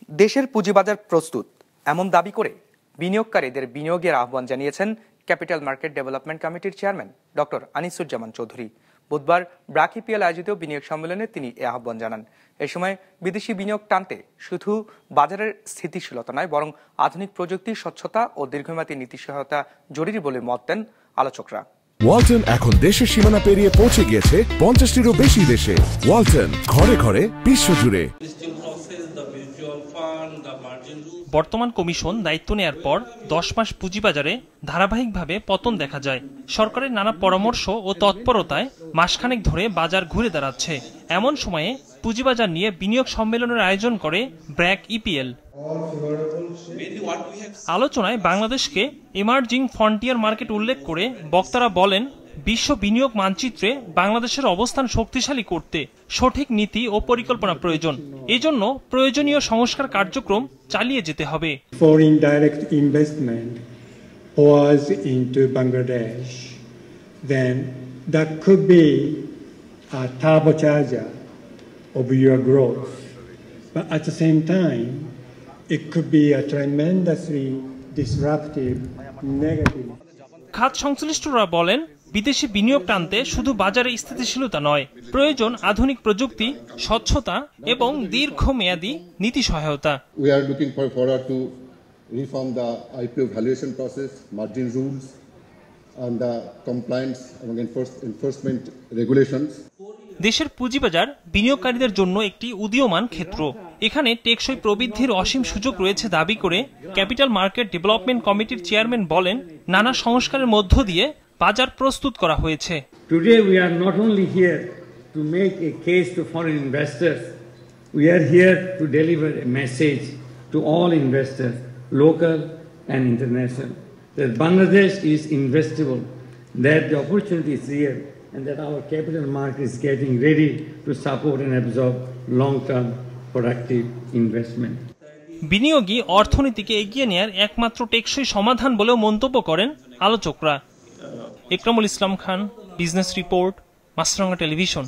দেশের পুঁজিবাজার প্রস্তুত এমন দাবি করে বিনিয়োগকারীদের বিনিয়োগের আহ্বান জানিয়েছেন ক্যাপিটাল মার্কেট ডেভেলপমেন্ট কমিটির চেয়ারম্যান ডক্টর আনিসুজ্জামান চৌধুরী। বুধবার ব্র্যাক ইপিএল আয়োজিত বিনিয়োগ সম্মেলনে তিনি এ আহ্বান জানান। এ সময় বিদেশি বিনিয়োগ টানতে শুধু বাজারের স্থিতিশীলতা নয়, বরং আধুনিক প্রযুক্তি, স্বচ্ছতা ও দীর্ঘমেয়াদী নীতি সহায়তা জরুরি বলে মত দেন আলোচকরা। ওয়ালটন এখন দেশের সীমানা পেরিয়ে পৌঁছে গিয়েছে 50টিরও বেশি দেশে। ওয়ালটন, ঘরে ঘরে, বিশ্বজুড়ে। বর্তমান কমিশন দায়িত্ব নেয়ার পর 10 মাস পুঁজিবাজারে ধারাবাহিকভাবে পতন দেখা যায়। সরকারের নানা পরামর্শ ও তৎপরতায় মাসখানেক ধরে বাজার ঘুরে দাঁড়াচ্ছে। এমন সময়ে পুঁজিবাজার নিয়ে বিনিয়োগ সম্মেলনের আয়োজন করে ব্র্যাক ইপিএল। আলোচনায় বাংলাদেশকে এমার্জিং ফ্রন্টিয়ার মার্কেট উল্লেখ করে বক্তারা বলেন, বিশ্ব বিনিয়োগ মানচিত্রে বাংলাদেশের অবস্থান শক্তিশালী করতে সঠিক নীতি ও পরিকল্পনা প্রয়োজন। এজন্য প্রয়োজনীয় সংস্কার কার্যক্রম চালিয়ে যেতে হবে। Foreign direct investment was into Bangladesh, then that could be a turbocharger of your growth. But at the same time, it could be a tremendously disruptive, negative. খাত সংশ্লিষ্টরা বলেন, বিদেশি বিনিয়োগ টানতে শুধু বাজারে স্থিতিশীলতা নয়, প্রয়োজন আধুনিক প্রযুক্তি, স্বচ্ছতা এবং দীর্ঘমেয়াদী নীতি সহায়তা। We are looking forward to reform the IPO valuation process, margin rules, and the compliance and enforcement regulations. দেশের পুঁজিবাজার বিনিয়োগকারীদের জন্য একটি উদীয়মান ক্ষেত্র। এখানে টেকসই প্রবৃদ্ধির অসীম সুযোগ রয়েছে দাবি করে ক্যাপিটাল মার্কেট ডেভেলপমেন্ট কমিটির চেয়ারম্যান বলেন, নানা সংস্কারের মধ্য দিয়ে বাজার প্রস্তুত করা হয়েছে। Today we are not only here to make a case to foreign investors, we are here to deliver a message to all investors, local and international, that Bangladesh is investable, that the opportunity is here, and that our capital market is getting ready to support and absorb long-term productive investment. বিনিয়োগই অর্থনীতিকে এগিয়ে নেয়ার একমাত্র টেকসই সমাধান বলেও মন্তব্য করেন আলোচকরা। ইকরামুল ইসলাম খান, বিজনেস রিপোর্ট, মাছরাঙা টেলিভিশন।